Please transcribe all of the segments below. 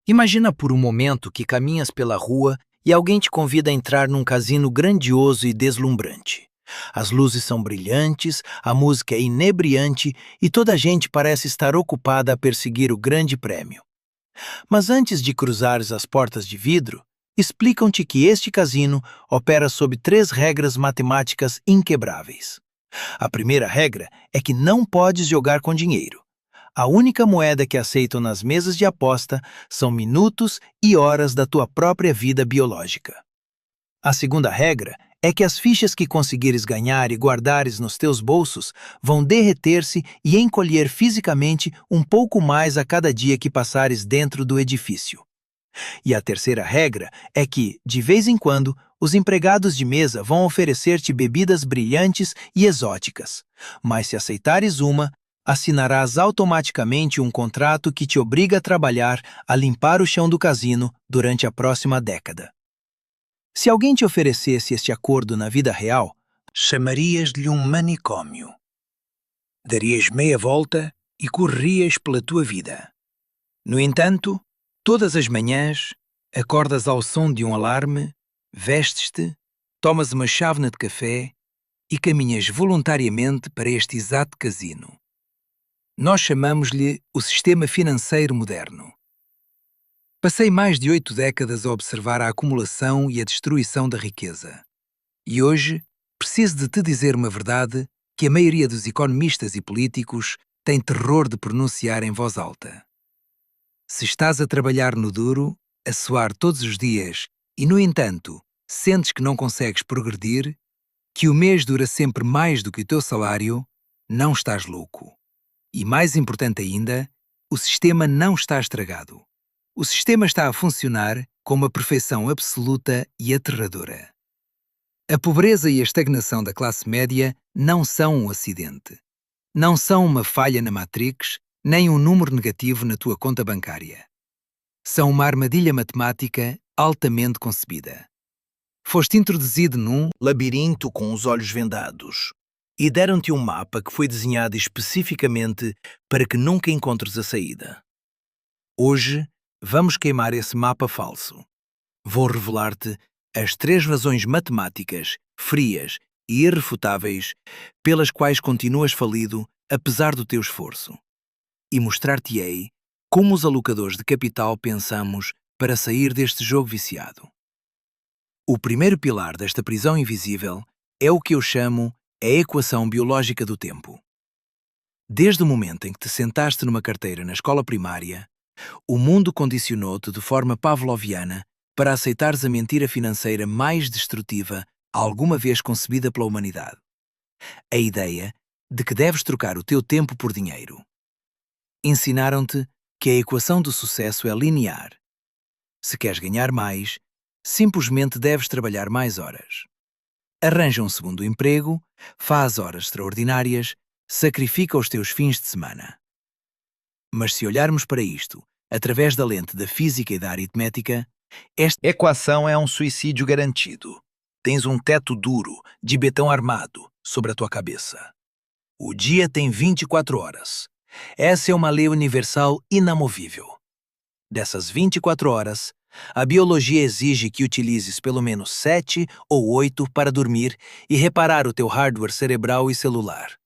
Imagina por um momento que caminhas pela rua e alguém te convida a entrar num cassino grandioso e deslumbrante. As luzes são brilhantes, a música é inebriante e toda a gente parece estar ocupada a perseguir o grande prêmio. Mas antes de cruzares as portas de vidro, explicam-te que este cassino opera sob três regras matemáticas inquebráveis. A primeira regra é que não podes jogar com dinheiro. A única moeda que aceitam nas mesas de aposta são minutos e horas da tua própria vida biológica. A segunda regra é que as fichas que conseguires ganhar e guardares nos teus bolsos vão derreter-se e encolher fisicamente um pouco mais a cada dia que passares dentro do edifício. E a terceira regra é que, de vez em quando, os empregados de mesa vão oferecer-te bebidas brilhantes e exóticas, mas se aceitares uma, assinarás automaticamente um contrato que te obriga a trabalhar a limpar o chão do cassino durante a próxima década. Se alguém te oferecesse este acordo na vida real, chamarias-lhe um manicômio. Darias meia volta e correrias pela tua vida. No entanto, todas as manhãs, acordas ao som de um alarme, vestes-te, tomas uma chávena de café e caminhas voluntariamente para este exato cassino. Nós chamamos-lhe o sistema financeiro moderno. Passei mais de 8 décadas a observar a acumulação e a destruição da riqueza. E hoje, preciso de te dizer uma verdade que a maioria dos economistas e políticos tem terror de pronunciar em voz alta. Se estás a trabalhar no duro, a suar todos os dias e, no entanto, sentes que não consegues progredir, que o mês dura sempre mais do que o teu salário, não estás louco. E mais importante ainda, o sistema não está estragado. O sistema está a funcionar com uma perfeição absoluta e aterradora. A pobreza e a estagnação da classe média não são um acidente. Não são uma falha na Matrix, nem um número negativo na tua conta bancária. São uma armadilha matemática altamente concebida. Foste introduzido num labirinto com os olhos vendados e deram-te um mapa que foi desenhado especificamente para que nunca encontres a saída. Hoje, vamos queimar esse mapa falso. Vou revelar-te as 3 razões matemáticas, frias e irrefutáveis pelas quais continuas falido apesar do teu esforço. E mostrar-te-ei como os alocadores de capital pensamos para sair deste jogo viciado. O primeiro pilar desta prisão invisível é o que eu chamo a equação biológica do tempo. Desde o momento em que te sentaste numa carteira na escola primária, o mundo condicionou-te de forma pavloviana para aceitares a mentira financeira mais destrutiva alguma vez concebida pela humanidade. A ideia de que deves trocar o teu tempo por dinheiro. Ensinaram-te que a equação do sucesso é linear. Se queres ganhar mais, simplesmente deves trabalhar mais horas. Arranja um segundo emprego, faz horas extraordinárias, sacrifica os teus fins de semana. Mas se olharmos para isto através da lente da física e da aritmética, esta equação é um suicídio garantido. Tens um teto duro, de betão armado, sobre a tua cabeça. O dia tem 24 horas. Essa é uma lei universal inamovível. Dessas 24 horas, a biologia exige que utilizes pelo menos 7 ou 8 para dormir e reparar o teu hardware cerebral e celular.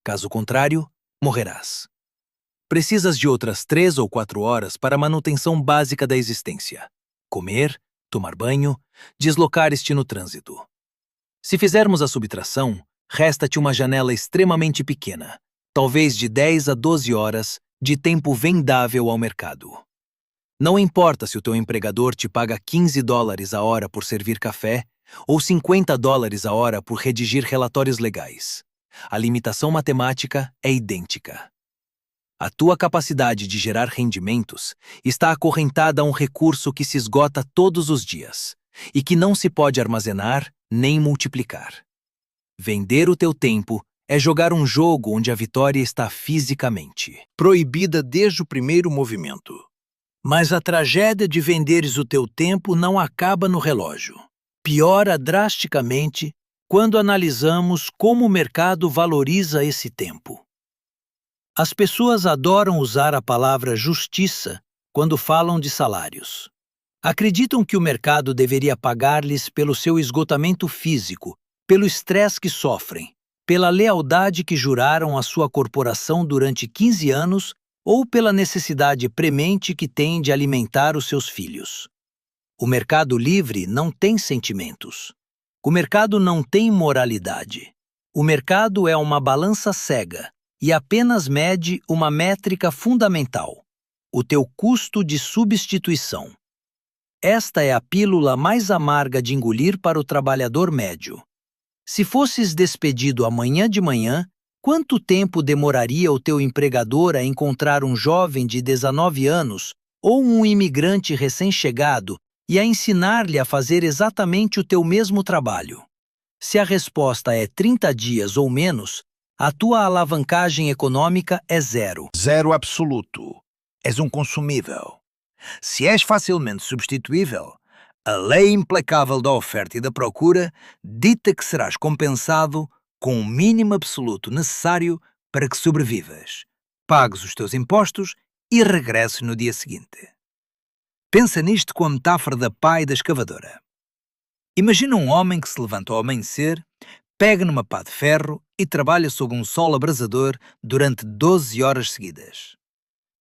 Caso contrário, morrerás. Precisas de outras 3 ou 4 horas para a manutenção básica da existência. Comer, tomar banho, deslocares-te no trânsito. Se fizermos a subtração, resta-te uma janela extremamente pequena, talvez de 10 a 12 horas, de tempo vendável ao mercado. Não importa se o teu empregador te paga $15 a hora por servir café ou $50 a hora por redigir relatórios legais. A limitação matemática é idêntica. A tua capacidade de gerar rendimentos está acorrentada a um recurso que se esgota todos os dias e que não se pode armazenar nem multiplicar. Vender o teu tempo é jogar um jogo onde a vitória está fisicamente proibida desde o primeiro movimento. Mas a tragédia de venderes o teu tempo não acaba no relógio. Piora drasticamente quando analisamos como o mercado valoriza esse tempo. As pessoas adoram usar a palavra justiça quando falam de salários. Acreditam que o mercado deveria pagar-lhes pelo seu esgotamento físico, pelo estresse que sofrem, pela lealdade que juraram à sua corporação durante 15 anos ou pela necessidade premente que têm de alimentar os seus filhos. O mercado livre não tem sentimentos. O mercado não tem moralidade. O mercado é uma balança cega e apenas mede uma métrica fundamental: o teu custo de substituição. Esta é a pílula mais amarga de engolir para o trabalhador médio. Se fosses despedido amanhã de manhã, quanto tempo demoraria o teu empregador a encontrar um jovem de 19 anos ou um imigrante recém-chegado e a ensinar-lhe a fazer exatamente o teu mesmo trabalho? Se a resposta é 30 dias ou menos, a tua alavancagem econômica é zero. Zero absoluto. És um consumível. Se és facilmente substituível, a lei implacável da oferta e da procura dita que serás compensado com o mínimo absoluto necessário para que sobrevivas, pagues os teus impostos e regresses no dia seguinte. Pensa nisto com a metáfora da pá e da escavadora. Imagina um homem que se levanta ao amanhecer, pega numa pá de ferro e trabalha sob um sol abrasador durante 12 horas seguidas.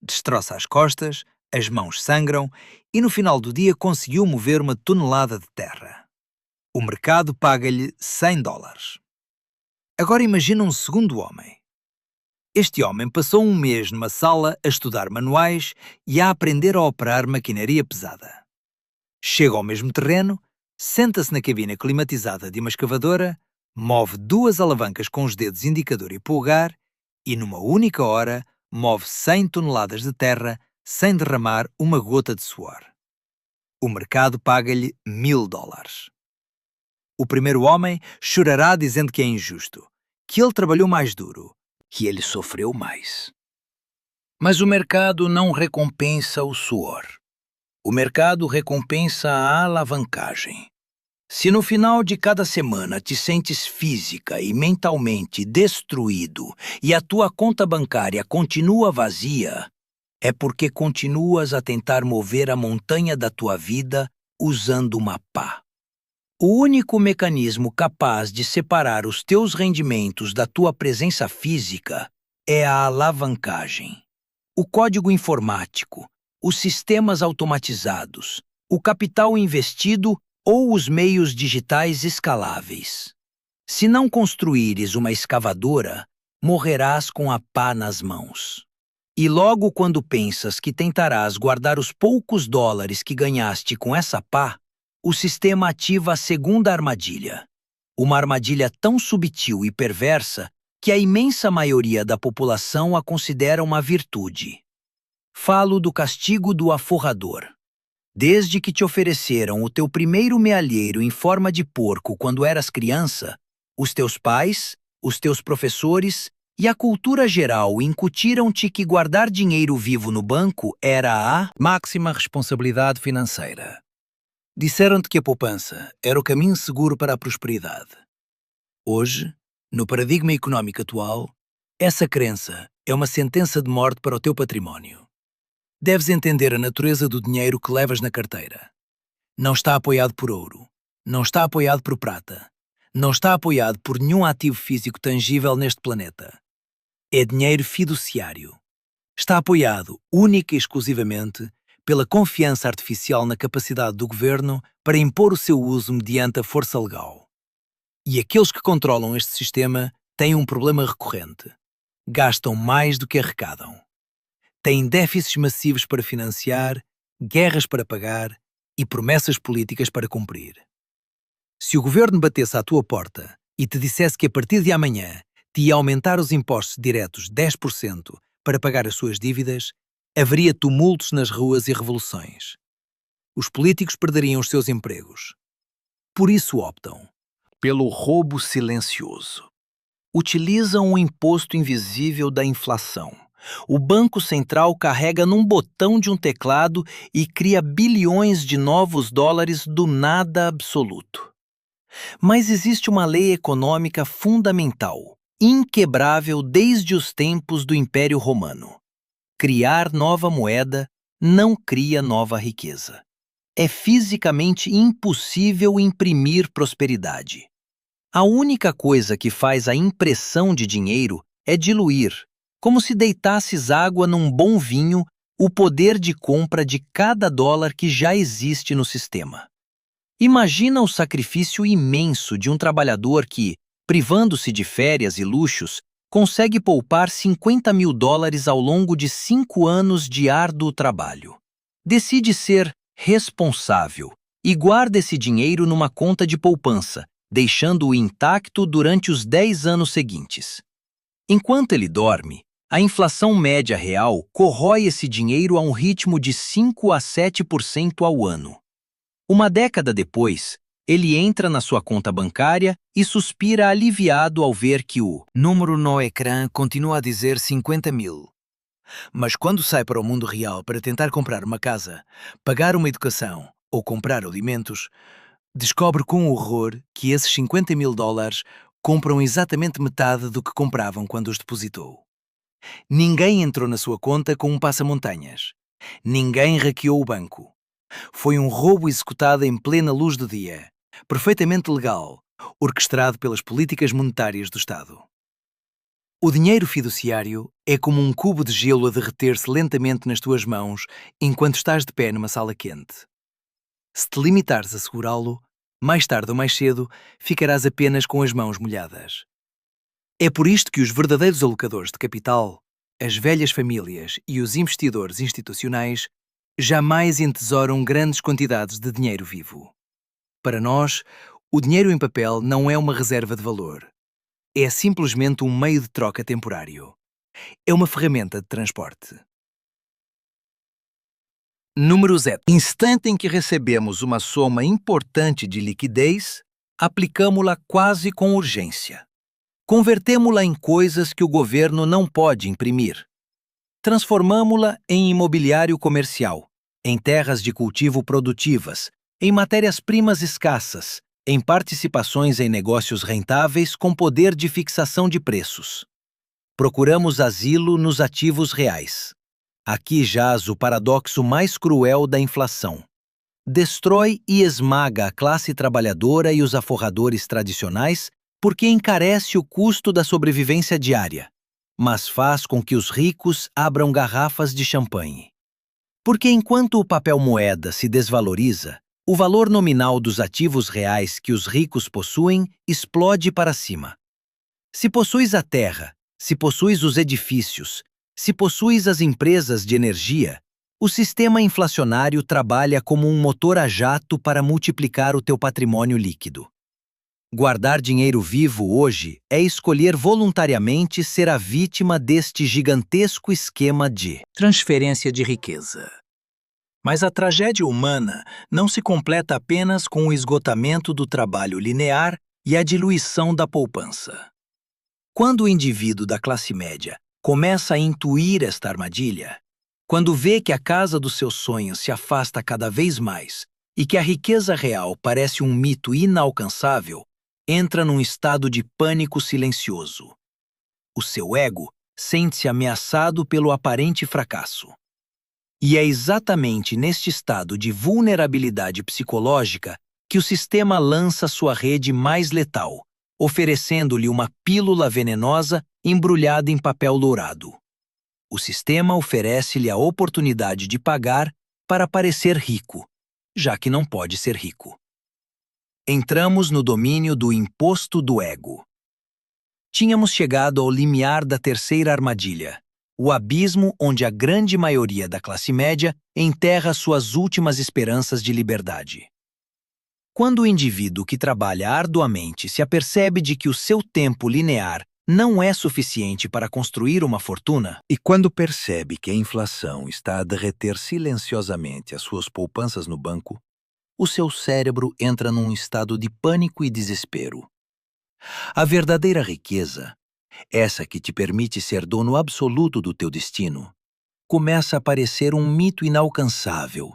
Destroça as costas, as mãos sangram e no final do dia conseguiu mover uma tonelada de terra. O mercado paga-lhe $100. Agora imagina um segundo homem. Este homem passou um mês numa sala a estudar manuais e a aprender a operar maquinaria pesada. Chega ao mesmo terreno, senta-se na cabina climatizada de uma escavadora, move 2 alavancas com os dedos indicador e polegar e, numa única hora, move 100 toneladas de terra sem derramar uma gota de suor. O mercado paga-lhe $1000. O primeiro homem chorará dizendo que é injusto, que ele trabalhou mais duro, que ele sofreu mais. Mas o mercado não recompensa o suor. O mercado recompensa a alavancagem. Se no final de cada semana te sentes física e mentalmente destruído e a tua conta bancária continua vazia, é porque continuas a tentar mover a montanha da tua vida usando uma pá. O único mecanismo capaz de separar os teus rendimentos da tua presença física é a alavancagem. O código informático, os sistemas automatizados, o capital investido ou os meios digitais escaláveis. Se não construíres uma escavadora, morrerás com a pá nas mãos. E logo quando pensas que tentarás guardar os poucos dólares que ganhaste com essa pá, o sistema ativa a segunda armadilha. Uma armadilha tão subtil e perversa que a imensa maioria da população a considera uma virtude. Falo do castigo do aforrador. Desde que te ofereceram o teu primeiro mealheiro em forma de porco quando eras criança, os teus pais, os teus professores e a cultura geral incutiram-te que guardar dinheiro vivo no banco era a máxima responsabilidade financeira. Disseram-te que a poupança era o caminho seguro para a prosperidade. Hoje, no paradigma económico atual, essa crença é uma sentença de morte para o teu património. Deves entender a natureza do dinheiro que levas na carteira. Não está apoiado por ouro, não está apoiado por prata, não está apoiado por nenhum ativo físico tangível neste planeta. É dinheiro fiduciário. Está apoiado única e exclusivamente pela confiança artificial na capacidade do governo para impor o seu uso mediante a força legal. E aqueles que controlam este sistema têm um problema recorrente. Gastam mais do que arrecadam. Têm déficits massivos para financiar, guerras para pagar e promessas políticas para cumprir. Se o governo batesse à tua porta e te dissesse que a partir de amanhã te ia aumentar os impostos diretos 10% para pagar as suas dívidas, haveria tumultos nas ruas e revoluções. Os políticos perderiam os seus empregos. Por isso optam pelo roubo silencioso. Utilizam o imposto invisível da inflação. O Banco Central carrega num botão de um teclado e cria bilhões de novos dólares do nada absoluto. Mas existe uma lei econômica fundamental, inquebrável desde os tempos do Império Romano. Criar nova moeda não cria nova riqueza. É fisicamente impossível imprimir prosperidade. A única coisa que faz a impressão de dinheiro é diluir, como se deitasses água num bom vinho, o poder de compra de cada dólar que já existe no sistema. Imagina o sacrifício imenso de um trabalhador que, privando-se de férias e luxos, consegue poupar US$ 50.000 ao longo de 5 anos de árduo trabalho. Decide ser responsável e guarda esse dinheiro numa conta de poupança, deixando-o intacto durante os 10 anos seguintes. Enquanto ele dorme, a inflação média real corrói esse dinheiro a um ritmo de 5 a 7% ao ano. Uma década depois, ele entra na sua conta bancária e suspira aliviado ao ver que o número no ecrã continua a dizer 50.000. Mas quando sai para o mundo real para tentar comprar uma casa, pagar uma educação ou comprar alimentos, descobre com horror que esses US$ 50.000 compram exatamente metade do que compravam quando os depositou. Ninguém entrou na sua conta com um passamontanhas. Ninguém hackeou o banco. Foi um roubo executado em plena luz do dia, perfeitamente legal, orquestrado pelas políticas monetárias do Estado. O dinheiro fiduciário é como um cubo de gelo a derreter-se lentamente nas tuas mãos enquanto estás de pé numa sala quente. Se te limitares a segurá-lo, mais tarde ou mais cedo, ficarás apenas com as mãos molhadas. É por isto que os verdadeiros alocadores de capital, as velhas famílias e os investidores institucionais jamais entesouram grandes quantidades de dinheiro vivo. Para nós, o dinheiro em papel não é uma reserva de valor. É simplesmente um meio de troca temporário. É uma ferramenta de transporte. Número 7. Instante em que recebemos uma soma importante de liquidez, aplicamo-la quase com urgência. Convertemo-la em coisas que o governo não pode imprimir. Transformamo-la em imobiliário comercial, em terras de cultivo produtivas, em matérias-primas escassas, em participações em negócios rentáveis com poder de fixação de preços. Procuramos asilo nos ativos reais. Aqui jaz o paradoxo mais cruel da inflação. Destrói e esmaga a classe trabalhadora e os aforradores tradicionais porque encarece o custo da sobrevivência diária, mas faz com que os ricos abram garrafas de champanhe. Porque enquanto o papel moeda se desvaloriza, o valor nominal dos ativos reais que os ricos possuem explode para cima. Se possuis a terra, se possuis os edifícios, se possuis as empresas de energia, o sistema inflacionário trabalha como um motor a jato para multiplicar o teu patrimônio líquido. Guardar dinheiro vivo hoje é escolher voluntariamente ser a vítima deste gigantesco esquema de transferência de riqueza. Mas a tragédia humana não se completa apenas com o esgotamento do trabalho linear e a diluição da poupança. Quando o indivíduo da classe média começa a intuir esta armadilha, quando vê que a casa dos seus sonhos se afasta cada vez mais e que a riqueza real parece um mito inalcançável, entra num estado de pânico silencioso. O seu ego sente-se ameaçado pelo aparente fracasso. E é exatamente neste estado de vulnerabilidade psicológica que o sistema lança sua rede mais letal, oferecendo-lhe uma pílula venenosa embrulhada em papel dourado. O sistema oferece-lhe a oportunidade de pagar para parecer rico, já que não pode ser rico. Entramos no domínio do imposto do ego. Tínhamos chegado ao limiar da terceira armadilha, o abismo onde a grande maioria da classe média enterra suas últimas esperanças de liberdade. Quando o indivíduo que trabalha arduamente se apercebe de que o seu tempo linear não é suficiente para construir uma fortuna, E quando percebe que a inflação está a derreter silenciosamente as suas poupanças no banco, o seu cérebro entra num estado de pânico e desespero. A verdadeira riqueza, essa que te permite ser dono absoluto do teu destino, começa a parecer um mito inalcançável,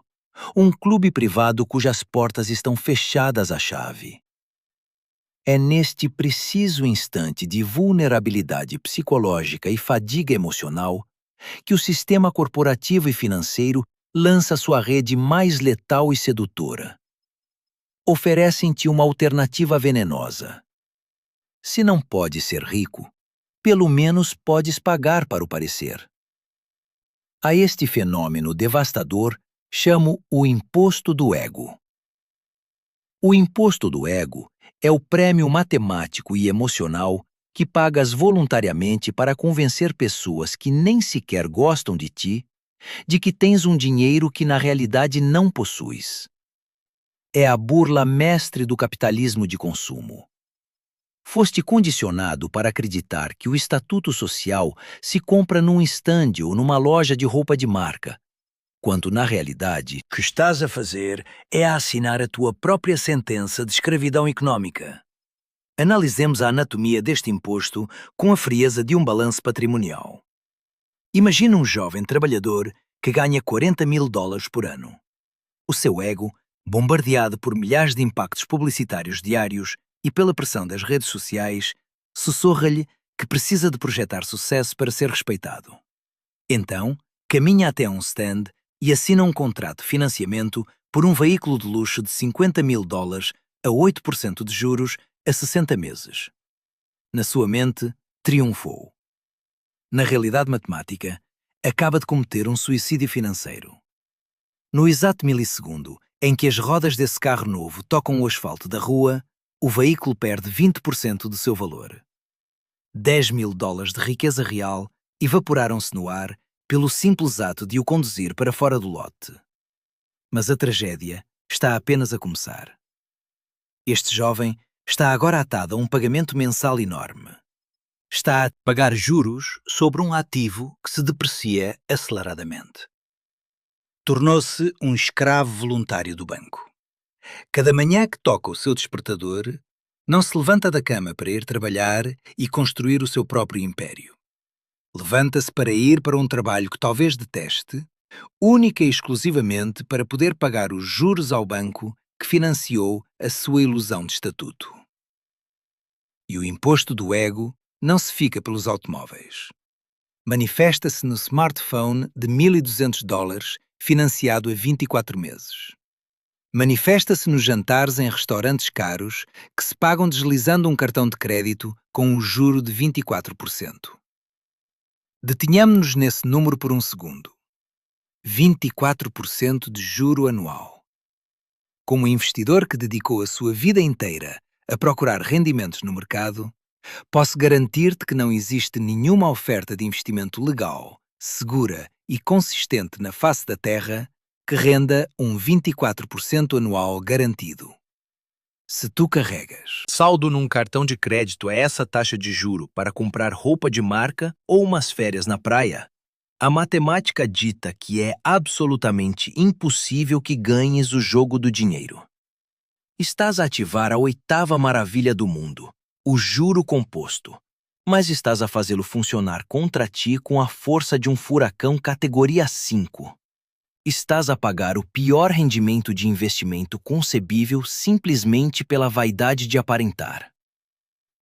um clube privado cujas portas estão fechadas à chave. É neste preciso instante de vulnerabilidade psicológica e fadiga emocional que o sistema corporativo e financeiro lança sua rede mais letal e sedutora. Oferecem-te uma alternativa venenosa. Se não podes ser rico, pelo menos podes pagar para o parecer. A este fenômeno devastador chamo o imposto do ego. O imposto do ego é o prêmio matemático e emocional que pagas voluntariamente para convencer pessoas que nem sequer gostam de ti de que tens um dinheiro que na realidade não possuis. É a burla mestre do capitalismo de consumo. Foste condicionado para acreditar que o estatuto social se compra num estande ou numa loja de roupa de marca, quando na realidade o que estás a fazer é assinar a tua própria sentença de escravidão económica. Analisemos a anatomia deste imposto com a frieza de um balanço patrimonial. Imagina um jovem trabalhador que ganha $40.000 por ano. O seu ego, bombardeado por milhares de impactos publicitários diários e pela pressão das redes sociais, sussurra-lhe que precisa de projetar sucesso para ser respeitado. Então, caminha até um stand e assina um contrato de financiamento por um veículo de luxo de $50.000 a 8% de juros a 60 meses. Na sua mente, triunfou. Na realidade matemática, acaba de cometer um suicídio financeiro. No exato milissegundo em que as rodas desse carro novo tocam o asfalto da rua, o veículo perde 20% do seu valor. $10.000 de riqueza real evaporaram-se no ar pelo simples ato de o conduzir para fora do lote. Mas a tragédia está apenas a começar. Este jovem está agora atado a um pagamento mensal enorme. Está a pagar juros sobre um ativo que se deprecia aceleradamente. Tornou-se um escravo voluntário do banco. Cada manhã que toca o seu despertador, não se levanta da cama para ir trabalhar e construir o seu próprio império. Levanta-se para ir para um trabalho que talvez deteste, única e exclusivamente para poder pagar os juros ao banco que financiou a sua ilusão de estatuto. E o imposto do ego não se fica pelos automóveis. Manifesta-se no smartphone de $1.200 financiado a 24 meses. Manifesta-se nos jantares em restaurantes caros que se pagam deslizando um cartão de crédito com um juro de 24%. Detenhamo-nos nesse número por um segundo. 24% de juro anual. Como investidor que dedicou a sua vida inteira a procurar rendimentos no mercado, posso garantir-te que não existe nenhuma oferta de investimento legal, segura e consistente na face da Terra que renda um 24% anual garantido. Se tu carregas saldo num cartão de crédito a essa taxa de juro para comprar roupa de marca ou umas férias na praia, a matemática dita que é absolutamente impossível que ganhes o jogo do dinheiro. Estás a ativar a oitava maravilha do mundo, o juro composto, mas estás a fazê-lo funcionar contra ti com a força de um furacão categoria 5. Estás a pagar o pior rendimento de investimento concebível simplesmente pela vaidade de aparentar.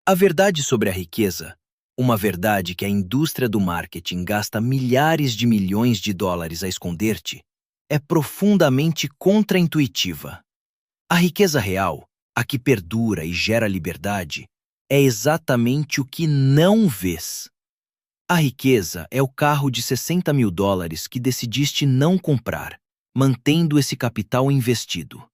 A verdade sobre a riqueza, uma verdade que a indústria do marketing gasta milhares de milhões de dólares a esconder-te, é profundamente contraintuitiva. A riqueza real, a que perdura e gera liberdade, é exatamente o que não vês. A riqueza é o carro de $60.000 que decidiste não comprar, mantendo esse capital investido.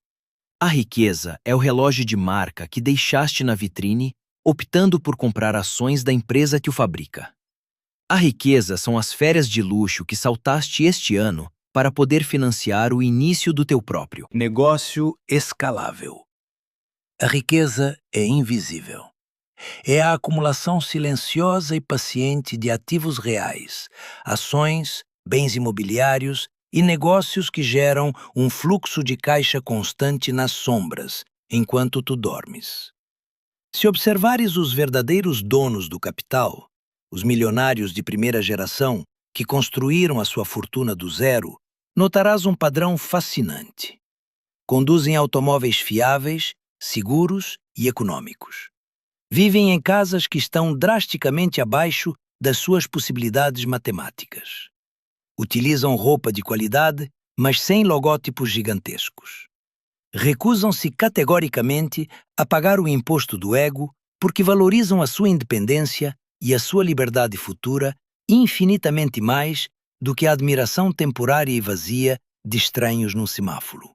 A riqueza é o relógio de marca que deixaste na vitrine, optando por comprar ações da empresa que o fabrica. A riqueza são as férias de luxo que saltaste este ano para poder financiar o início do teu próprio negócio escalável. A riqueza é invisível. É a acumulação silenciosa e paciente de ativos reais, ações, bens imobiliários e negócios que geram um fluxo de caixa constante nas sombras, enquanto tu dormes. Se observares os verdadeiros donos do capital, os milionários de primeira geração que construíram a sua fortuna do zero, notarás um padrão fascinante. Conduzem automóveis fiáveis, seguros e econômicos. Vivem em casas que estão drasticamente abaixo das suas possibilidades matemáticas. Utilizam roupa de qualidade, mas sem logótipos gigantescos. Recusam-se categoricamente a pagar o imposto do ego porque valorizam a sua independência e a sua liberdade futura infinitamente mais do que a admiração temporária e vazia de estranhos num semáforo.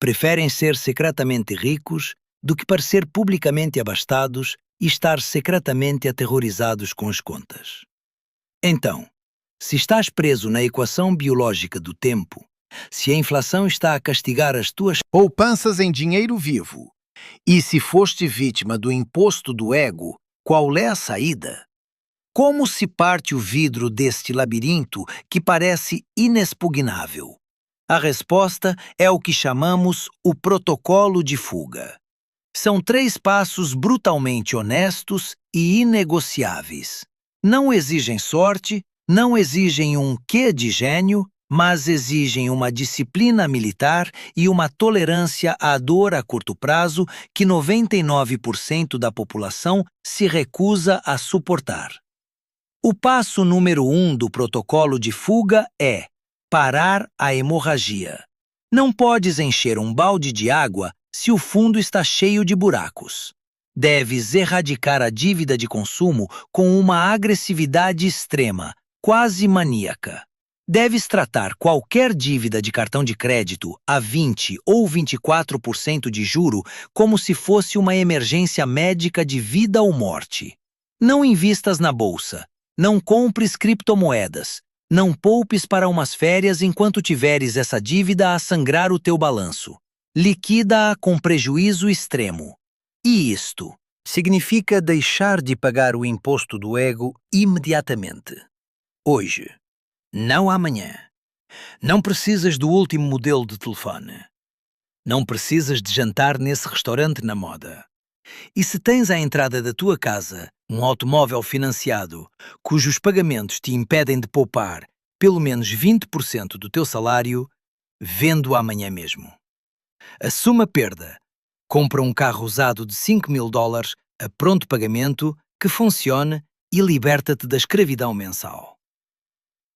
Preferem ser secretamente ricos do que parecer publicamente abastados e estar secretamente aterrorizados com as contas. Então, se estás preso na equação biológica do tempo, se a inflação está a castigar as tuas poupanças em dinheiro vivo, e se foste vítima do imposto do ego, qual é a saída? Como se parte o vidro deste labirinto que parece inexpugnável? A resposta é o que chamamos o protocolo de fuga. São 3 passos brutalmente honestos e inegociáveis. Não exigem sorte, não exigem um quê de gênio, mas exigem uma disciplina militar e uma tolerância à dor a curto prazo que 99% da população se recusa a suportar. O passo número 1 do protocolo de fuga é parar a hemorragia. Não podes encher um balde de água se o fundo está cheio de buracos. Deves erradicar a dívida de consumo com uma agressividade extrema, quase maníaca. Deves tratar qualquer dívida de cartão de crédito a 20 ou 24% de juro como se fosse uma emergência médica de vida ou morte. Não invistas na bolsa. Não compres criptomoedas. Não poupes para umas férias enquanto tiveres essa dívida a sangrar o teu balanço. Liquida-a com prejuízo extremo. E isto significa deixar de pagar o imposto do ego imediatamente. Hoje. Não amanhã. Não precisas do último modelo de telefone. Não precisas de jantar nesse restaurante na moda. E se tens à entrada da tua casa um automóvel financiado cujos pagamentos te impedem de poupar pelo menos 20% do teu salário, vende-o amanhã mesmo. Assuma a perda. Compra um carro usado de $5.000 a pronto pagamento que funcione e liberta-te da escravidão mensal.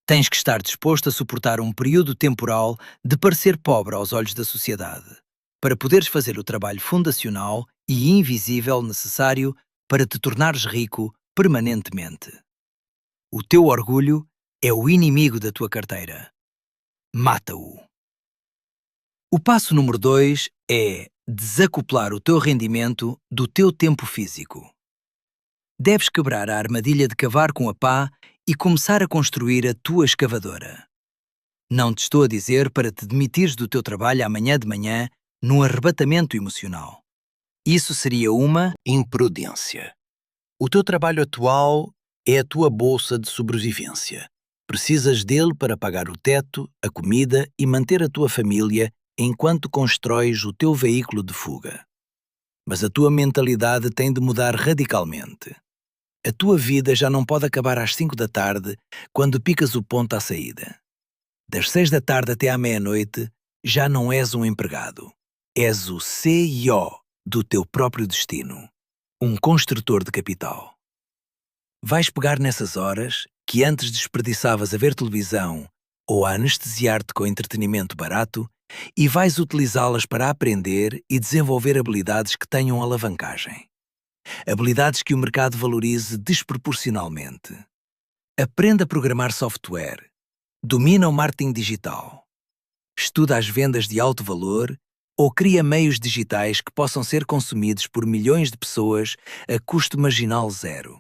Tens que estar disposto a suportar um período temporal de parecer pobre aos olhos da sociedade, para poderes fazer o trabalho fundacional e invisível necessário para te tornares rico permanentemente. O teu orgulho é o inimigo da tua carteira. Mata-o. O passo número 2 é desacoplar o teu rendimento do teu tempo físico. Deves quebrar a armadilha de cavar com a pá e começar a construir a tua escavadora. Não te estou a dizer para te demitires do teu trabalho amanhã de manhã num arrebatamento emocional. Isso seria uma imprudência. O teu trabalho atual é a tua bolsa de sobrevivência. Precisas dele para pagar o teto, a comida e manter a tua família enquanto constróis o teu veículo de fuga. Mas a tua mentalidade tem de mudar radicalmente. A tua vida já não pode acabar às 5 da tarde, quando picas o ponto à saída. Das 6 da tarde até à meia-noite, já não és um empregado. És o CEO do teu próprio destino. Um construtor de capital. Vais pegar nessas horas, que antes desperdiçavas a ver televisão ou a anestesiar-te com entretenimento barato, e vais utilizá-las para aprender e desenvolver habilidades que tenham alavancagem. Habilidades que o mercado valorize desproporcionalmente. Aprenda a programar software. Domina o marketing digital. Estuda as vendas de alto valor ou cria meios digitais que possam ser consumidos por milhões de pessoas a custo marginal zero.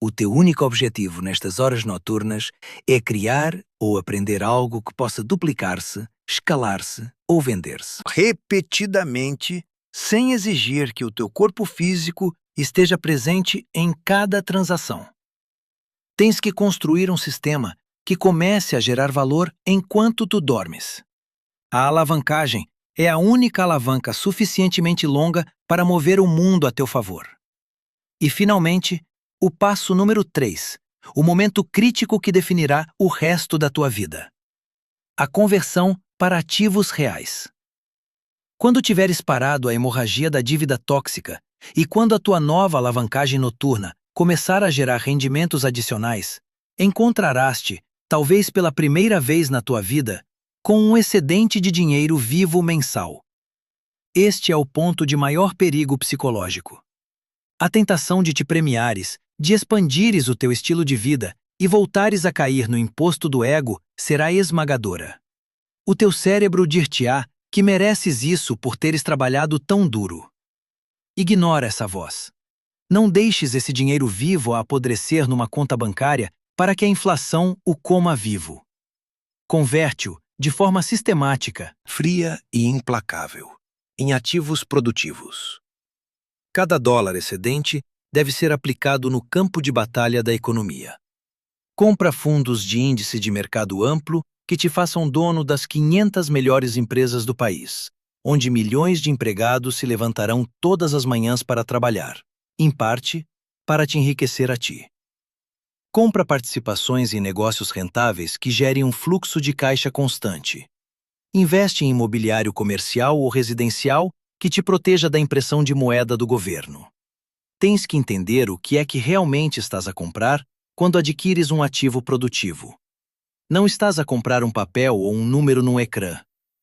O teu único objetivo nestas horas noturnas é criar ou aprender algo que possa duplicar-se, escalar-se ou vender-se repetidamente, sem exigir que o teu corpo físico esteja presente em cada transação. Tens que construir um sistema que comece a gerar valor enquanto tu dormes. A alavancagem é a única alavanca suficientemente longa para mover o mundo a teu favor. E, finalmente, o passo número 3, o momento crítico que definirá o resto da tua vida. A conversão para ativos reais. Quando tiveres parado a hemorragia da dívida tóxica e quando a tua nova alavancagem noturna começar a gerar rendimentos adicionais, encontrarás-te, talvez pela primeira vez na tua vida, com um excedente de dinheiro vivo mensal. Este é o ponto de maior perigo psicológico. A tentação de te premiares, de expandires o teu estilo de vida e voltares a cair no imposto do ego será esmagadora. O teu cérebro dir-te-á que mereces isso por teres trabalhado tão duro. Ignora essa voz. Não deixes esse dinheiro vivo a apodrecer numa conta bancária para que a inflação o coma vivo. Converte-o, de forma sistemática, Fria e implacável, em ativos produtivos. Cada dólar excedente deve ser aplicado no campo de batalha da economia. Compra fundos de índice de mercado amplo que te façam dono das 500 melhores empresas do país, onde milhões de empregados se levantarão todas as manhãs para trabalhar, em parte, para te enriquecer a ti. Compra participações em negócios rentáveis que gerem um fluxo de caixa constante. Investe em imobiliário comercial ou residencial que te proteja da impressão de moeda do governo. Tens que entender o que é que realmente estás a comprar quando adquires um ativo produtivo. Não estás a comprar um papel ou um número num ecrã.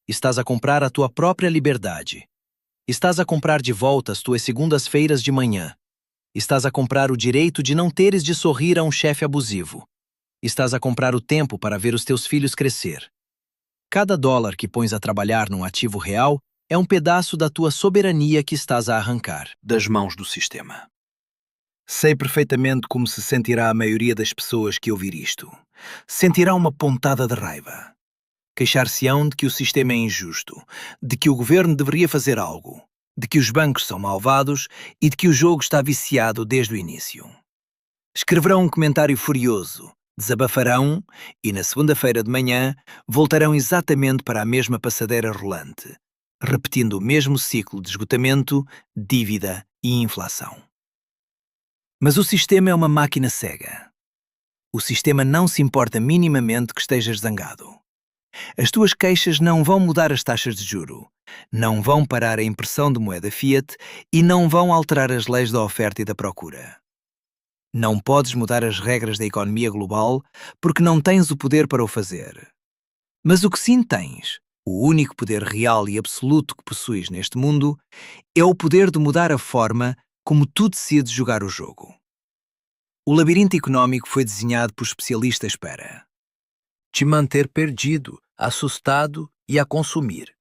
Estás a comprar a tua própria liberdade. Estás a comprar de volta as tuas segundas-feiras de manhã. Estás a comprar o direito de não teres de sorrir a um chefe abusivo. Estás a comprar o tempo para ver os teus filhos crescer. Cada dólar que pões a trabalhar num ativo real é um pedaço da tua soberania que estás a arrancar das mãos do sistema. Sei perfeitamente como se sentirá a maioria das pessoas que ouvir isto. Sentirá uma pontada de raiva. Queixar-se-ão de que o sistema é injusto, de que o governo deveria fazer algo, de que os bancos são malvados e de que o jogo está viciado desde o início. Escreverão um comentário furioso, desabafarão e, na segunda-feira de manhã, voltarão exatamente para a mesma passadeira rolante, repetindo o mesmo ciclo de esgotamento, dívida e inflação. Mas o sistema é uma máquina cega. O sistema não se importa minimamente que estejas zangado. As tuas queixas não vão mudar as taxas de juro, não vão parar a impressão de moeda fiat e não vão alterar as leis da oferta e da procura. Não podes mudar as regras da economia global porque não tens o poder para o fazer. Mas o que sim tens, o único poder real e absoluto que possuis neste mundo, é o poder de mudar a forma como tu decides jogar o jogo. O labirinto económico foi desenhado por especialistas para te manter perdido, assustado e a consumir.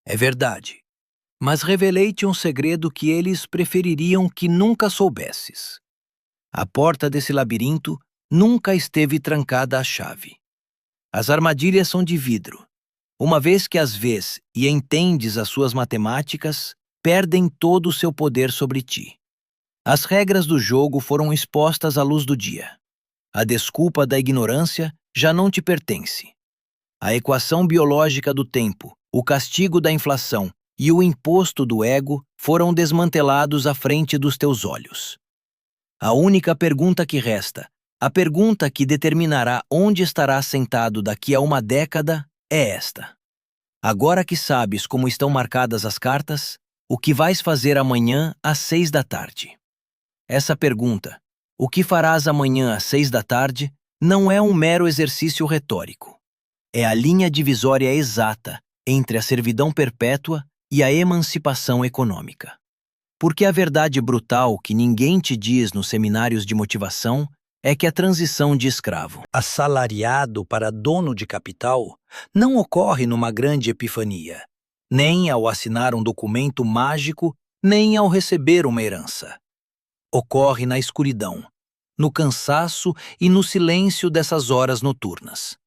É verdade. Mas revelei-te um segredo que eles prefeririam que nunca soubesses. A porta desse labirinto nunca esteve trancada à chave. As armadilhas são de vidro. Uma vez que as vês e entendes as suas matemáticas, perdem todo o seu poder sobre ti. As regras do jogo foram expostas à luz do dia. A desculpa da ignorância já não te pertence. A equação biológica do tempo, o castigo da inflação e o imposto do ego foram desmantelados à frente dos teus olhos. A única pergunta que resta, a pergunta que determinará onde estarás sentado daqui a uma década, é esta. Agora que sabes como estão marcadas as cartas, o que vais fazer amanhã às 6 da tarde? Essa pergunta, o que farás amanhã às 6 da tarde, não é um mero exercício retórico. É a linha divisória exata entre a servidão perpétua e a emancipação econômica. Porque a verdade brutal que ninguém te diz nos seminários de motivação é que a transição de escravo assalariado para dono de capital não ocorre numa grande epifania, nem ao assinar um documento mágico, nem ao receber uma herança. Ocorre na escuridão, no cansaço e no silêncio dessas horas noturnas.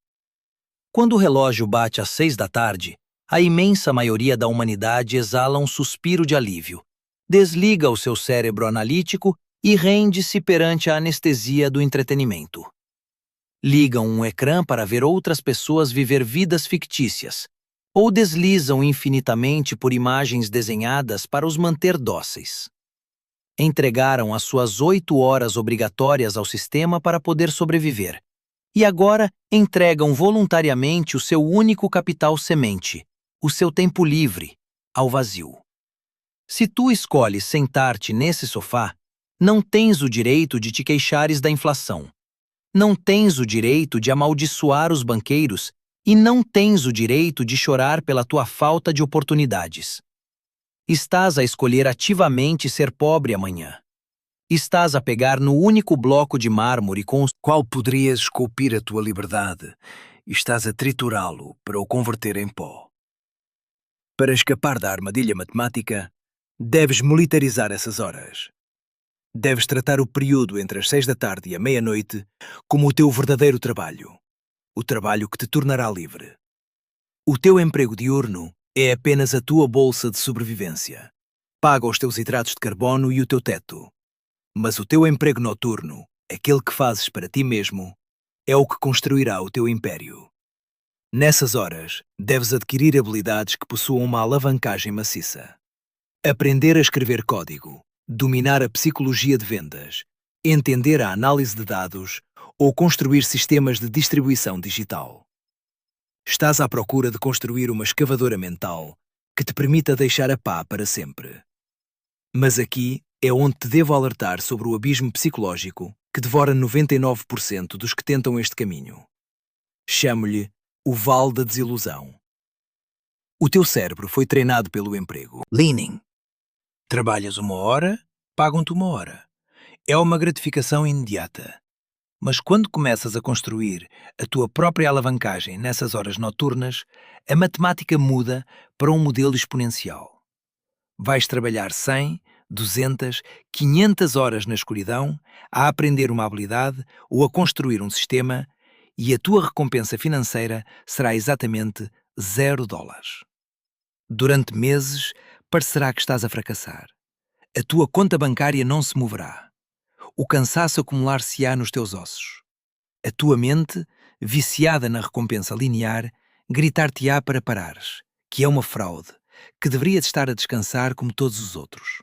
Quando o relógio bate às 6 da tarde, a imensa maioria da humanidade exala um suspiro de alívio, desliga o seu cérebro analítico e rende-se perante a anestesia do entretenimento. Ligam um ecrã para ver outras pessoas viver vidas fictícias, ou deslizam infinitamente por imagens desenhadas para os manter dóceis. Entregaram as suas 8 horas obrigatórias ao sistema para poder sobreviver, e agora entregam voluntariamente o seu único capital semente, o seu tempo livre, ao vazio. Se tu escolhes sentar-te nesse sofá, não tens o direito de te queixares da inflação. Não tens o direito de amaldiçoar os banqueiros E não tens o direito de chorar pela tua falta de oportunidades. Estás a escolher ativamente ser pobre amanhã. Estás a pegar no único bloco de mármore com o qual poderias esculpir a tua liberdade e estás a triturá-lo para o converter em pó. Para escapar da armadilha matemática, deves militarizar essas horas. Deves tratar o período entre as 6 da tarde e a meia-noite como o teu verdadeiro trabalho, o trabalho que te tornará livre. O teu emprego diurno é apenas a tua bolsa de sobrevivência. Paga os teus hidratos de carbono e o teu teto. Mas o teu emprego noturno, aquele que fazes para ti mesmo, é o que construirá o teu império. Nessas horas, deves adquirir habilidades que possuam uma alavancagem maciça. Aprender a escrever código, dominar a psicologia de vendas, entender a análise de dados ou construir sistemas de distribuição digital. Estás à procura de construir uma escavadora mental que te permita deixar a pá para sempre. Mas aqui é onde te devo alertar sobre o abismo psicológico que devora 99% dos que tentam este caminho. Chamo-lhe o Vale da Desilusão. O teu cérebro foi treinado pelo emprego. Leaning. Trabalhas 1 hora, pagam-te 1 hora. É uma gratificação imediata. Mas quando começas a construir a tua própria alavancagem nessas horas noturnas, a matemática muda para um modelo exponencial. Vais trabalhar 100, 200, 500 horas na escuridão a aprender uma habilidade ou a construir um sistema e a tua recompensa financeira será exatamente $0. Durante meses, parecerá que estás a fracassar. A tua conta bancária não se moverá. O cansaço acumular-se-á nos teus ossos. A tua mente, viciada na recompensa linear, gritar-te-á para parares, que é uma fraude, que deveria de estar a descansar como todos os outros.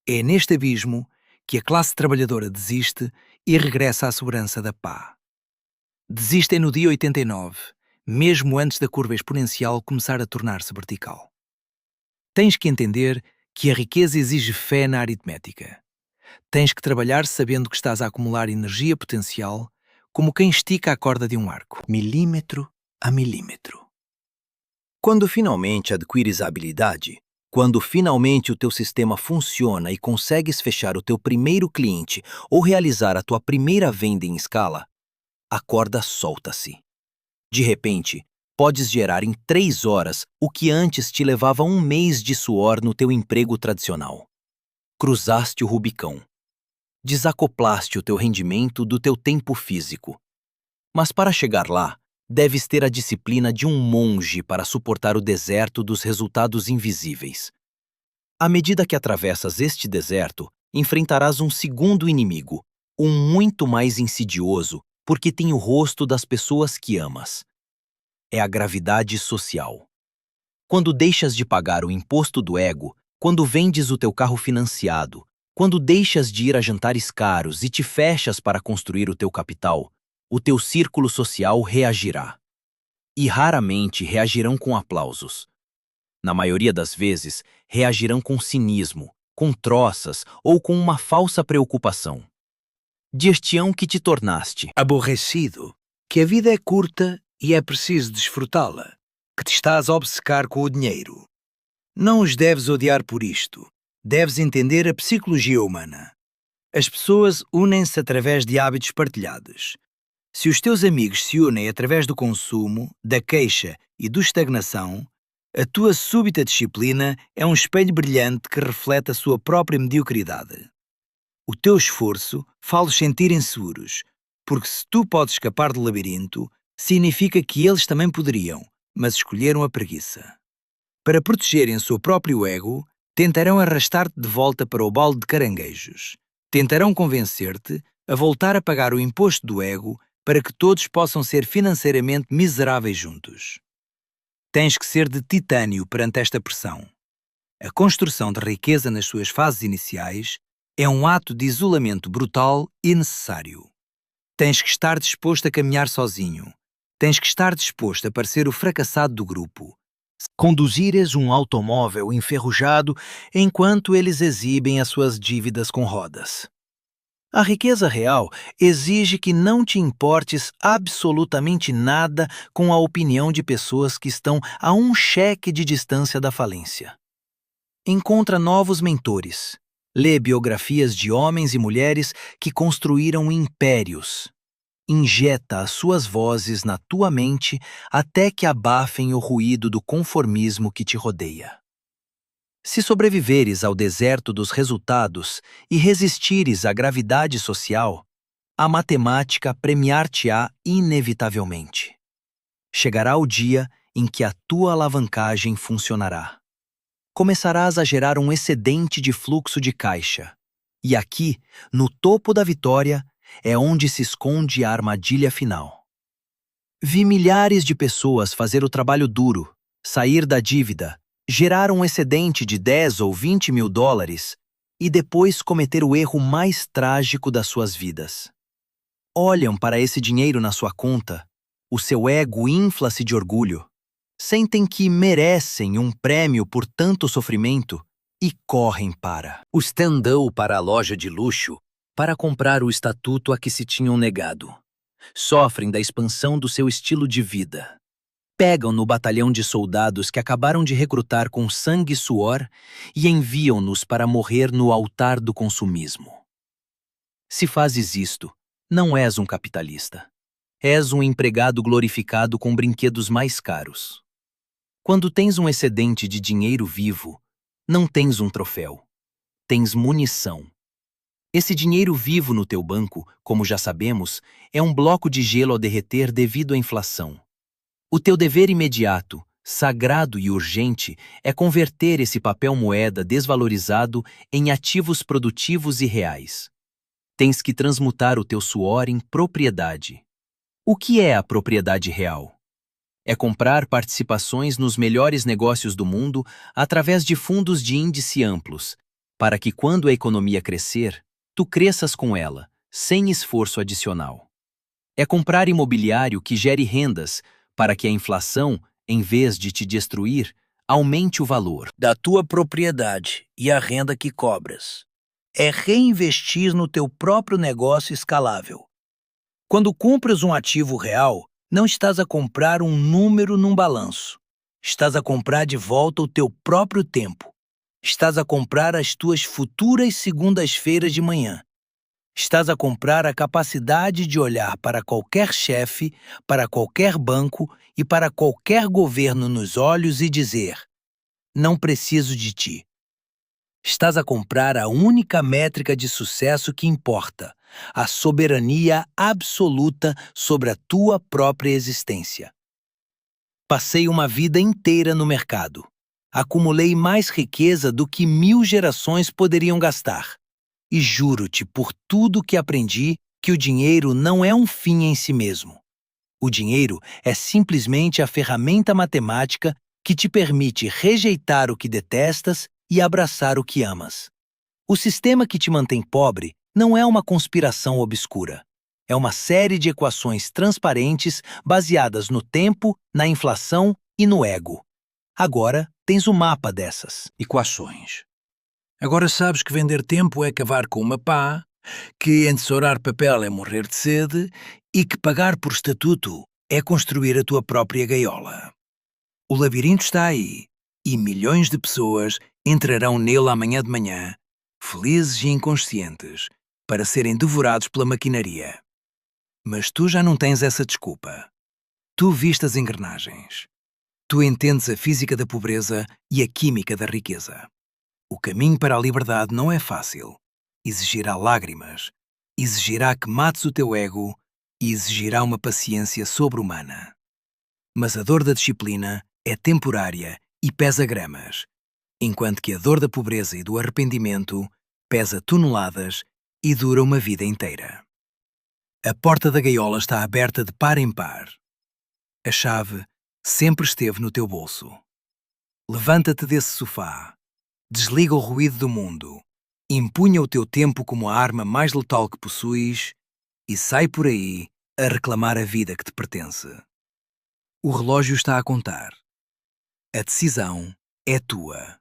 É neste abismo que a classe trabalhadora desiste e regressa à segurança da pá. Desistem no dia 89, mesmo antes da curva exponencial começar a tornar-se vertical. Tens que entender que a riqueza exige fé na aritmética. Tens que trabalhar sabendo que estás a acumular energia potencial como quem estica a corda de um arco, milímetro a milímetro. Quando finalmente adquires a habilidade, quando finalmente o teu sistema funciona e consegues fechar o teu primeiro cliente ou realizar a tua primeira venda em escala, a corda solta-se. De repente, podes gerar em 3 horas o que antes te levava 1 mês de suor no teu emprego tradicional. Cruzaste o Rubicão. Desacoplaste o teu rendimento do teu tempo físico. Mas para chegar lá, deves ter a disciplina de um monge para suportar o deserto dos resultados invisíveis. À medida que atravessas este deserto, enfrentarás um segundo inimigo, um muito mais insidioso, porque tem o rosto das pessoas que amas. É a gravidade social. Quando deixas de pagar o imposto do ego, quando vendes o teu carro financiado, quando deixas de ir a jantares caros e te fechas para construir o teu capital, o teu círculo social reagirá. E raramente reagirão com aplausos. Na maioria das vezes, reagirão com cinismo, com troças ou com uma falsa preocupação. Dir-te-ão que te tornaste aborrecido, que a vida é curta e é preciso desfrutá-la, que te estás a obcecar com o dinheiro. Não os deves odiar por isto. Deves entender a psicologia humana. As pessoas unem-se através de hábitos partilhados. Se os teus amigos se unem através do consumo, da queixa e da estagnação, a tua súbita disciplina é um espelho brilhante que reflete a sua própria mediocridade. O teu esforço faz-los sentirem seguros, porque se tu podes escapar do labirinto, significa que eles também poderiam, mas escolheram a preguiça. Para protegerem o seu próprio ego, tentarão arrastar-te de volta para o balde de caranguejos. Tentarão convencer-te a voltar a pagar o imposto do ego para que todos possam ser financeiramente miseráveis juntos. Tens que ser de titânio perante esta pressão. A construção de riqueza nas suas fases iniciais é um ato de isolamento brutal e necessário. Tens que estar disposto a caminhar sozinho. Tens que estar disposto a parecer o fracassado do grupo. Conduzires um automóvel enferrujado enquanto eles exibem as suas dívidas com rodas. A riqueza real exige que não te importes absolutamente nada com a opinião de pessoas que estão a um cheque de distância da falência. Encontra novos mentores. Lê biografias de homens e mulheres que construíram impérios. Injeta as suas vozes na tua mente até que abafem o ruído do conformismo que te rodeia. Se sobreviveres ao deserto dos resultados e resistires à gravidade social, a matemática premiar-te-á inevitavelmente. Chegará o dia em que a tua alavancagem funcionará. Começarás a gerar um excedente de fluxo de caixa. E aqui, no topo da vitória, é onde se esconde a armadilha final. Vi milhares de pessoas fazer o trabalho duro, sair da dívida, gerar um excedente de 10 ou 20 mil dólares e depois cometer o erro mais trágico das suas vidas. Olham para esse dinheiro na sua conta, o seu ego infla-se de orgulho, sentem que merecem um prêmio por tanto sofrimento e correm para. Andam para a loja de luxo para comprar o estatuto a que se tinham negado. Sofrem da expansão do seu estilo de vida. Pegam no batalhão de soldados que acabaram de recrutar com sangue e suor e enviam-nos para morrer no altar do consumismo. Se fazes isto, não és um capitalista. És um empregado glorificado com brinquedos mais caros. Quando tens um excedente de dinheiro vivo, não tens um troféu. Tens munição. Esse dinheiro vivo no teu banco, como já sabemos, é um bloco de gelo a derreter devido à inflação. O teu dever imediato, sagrado e urgente é converter esse papel moeda desvalorizado em ativos produtivos e reais. Tens que transmutar o teu suor em propriedade. O que é a propriedade real? É comprar participações nos melhores negócios do mundo através de fundos de índice amplos, para que quando a economia crescer, tu cresças com ela, sem esforço adicional. É comprar imobiliário que gere rendas, para que a inflação, em vez de te destruir, aumente o valor Da tua propriedade e a renda que cobras. É reinvestir no teu próprio negócio escalável. Quando compras um ativo real, não estás a comprar um número num balanço. Estás a comprar de volta o teu próprio tempo. Estás a comprar as tuas futuras segundas-feiras de manhã. Estás a comprar a capacidade de olhar para qualquer chefe, para qualquer banco e para qualquer governo nos olhos e dizer: não preciso de ti. Estás a comprar a única métrica de sucesso que importa, a soberania absoluta sobre a tua própria existência. Passei uma vida inteira no mercado. Acumulei mais riqueza do que 1000 gerações poderiam gastar. E juro-te por tudo que aprendi que o dinheiro não é um fim em si mesmo. O dinheiro é simplesmente a ferramenta matemática que te permite rejeitar o que detestas e abraçar o que amas. O sistema que te mantém pobre não é uma conspiração obscura. É uma série de equações transparentes baseadas no tempo, na inflação e no ego. Agora tens o mapa dessas equações. Agora sabes que vender tempo é cavar com uma pá, que entesourar papel é morrer de sede e que pagar por estatuto é construir a tua própria gaiola. O labirinto está aí e milhões de pessoas entrarão nele amanhã de manhã, felizes e inconscientes, para serem devorados pela maquinaria. Mas tu já não tens essa desculpa. Tu viste as engrenagens. Tu entendes a física da pobreza e a química da riqueza. O caminho para a liberdade não é fácil. Exigirá lágrimas, exigirá que mates o teu ego e exigirá uma paciência sobre-humana. Mas a dor da disciplina é temporária e pesa gramas, enquanto que a dor da pobreza e do arrependimento pesa toneladas e dura uma vida inteira. A porta da gaiola está aberta de par em par. A chave sempre esteve no teu bolso. Levanta-te desse sofá. Desliga o ruído do mundo, empunha o teu tempo como a arma mais letal que possuis e sai por aí a reclamar a vida que te pertence. O relógio está a contar. A decisão é tua.